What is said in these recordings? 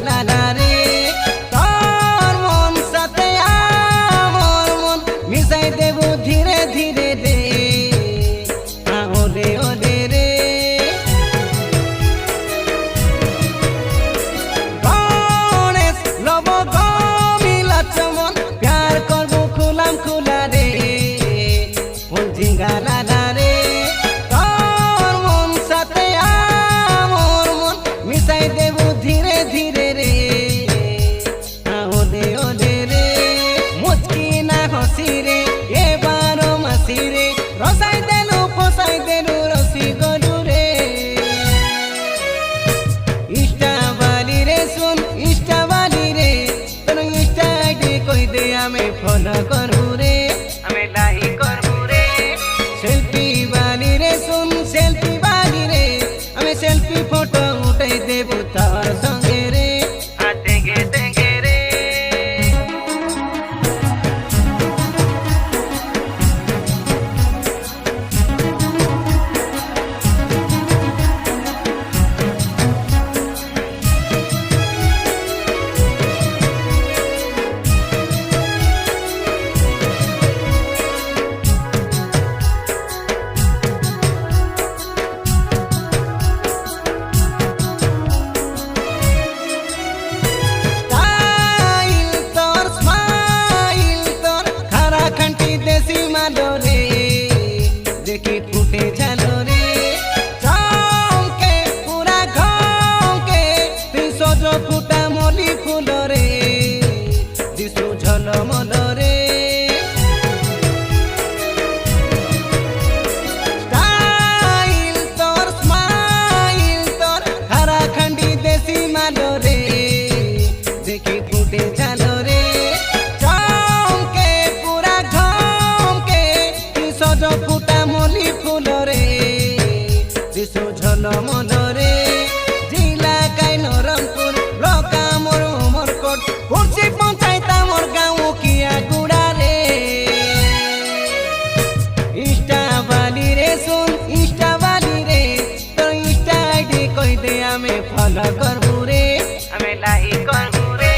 লালা রে তোর মন সাথে আমার মন মিশাই দেব ধীরে ধীরে রে ওলে ওলে রে গণেশ লব গমিলা চমন প্যার করবো খুলাম খুলা রে ফুল ঝিঙ্গা লালা রে তোর মন সাথে আমার মন মিশাই দেব ধীরে ধীরে রে ওলে ওলে রে মুচকি না হসি রে এবারো মাসি রে রসাই দেলু ফসাই দেলু রসি গলু রে ইষ্টাবালি রে শুন ইষ্টাবালি রে তোর ইষ্টা আইডি কই দে আমি ফলো করবো রে আমি লাইক করবো রে সেলফি বালি রে শুন সেলফি বালি রে আমি সেলফি ফটো উঠাই দেব তোর সঙ্গে রে তেগে তেগে রে স্টাইল তোর স্মাইল তোর খারা খান্টি দেশি মালো রে দেখি ফুটে ঝালো রে চমকে পুরা ঘমকে তুই সজ ফুটা মলি ফুল রে দিশু ঝলমল রে স্টাইল তোর স্মাইল তোর খারা খান্ডি দেশি মালো রে দেখি ফুটে ঝালো রে চমকে পুরা ঘমকে তুই সজ ফুটা মলি ফুল রে দিশু ঝলমল রে জিলা কাই নরমপুর ব্লকা মোর উমরকোট কুর্সি পঞ্চায়েত মোর গাঁও কিয়া গুড়া রে ইষ্টাবালি রে শুন ইষ্টাবালি রে তোর ইষ্টা আইডি কই দে আমি ফলো করবো রে আমি লাইক করবো রে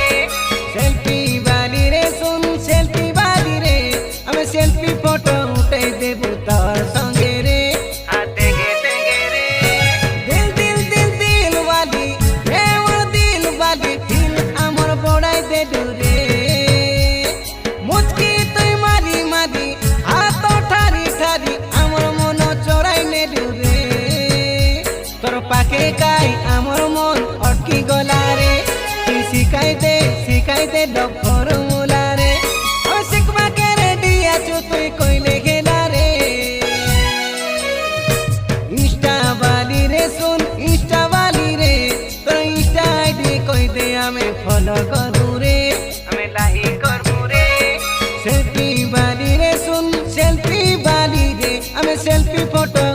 সেলফি বালি রে শুন সেলফি বালি রে আমি সেলফি ফটো উঠাই দেব তোর সঙ্গে রে তেগে তেগে রে দিল দিল দিল দিল বালি হে মোর দিল বালি দিল আমার বড়াই দে রে মুচকি তুই মারি মারি হাত ঠারি ঠারি আমার মন চড়াই নে রে তোর পাকে কাই আমার মন অটকি গলা রে তুই শিখাই দে ডক্টর মুলা রে ও শিখবা কে রে দিয়াছো তুই কইলে গেলা রে ইষ্টাবালি রে শুন ইষ্টাবালি রে তোর ইষ্টা আইডি কই দে আমি ফলো করবো রে আমি লাইক করবো রে সেলফি বালি রে শুন সেলফি বালি রে আমি সেলফি ফটো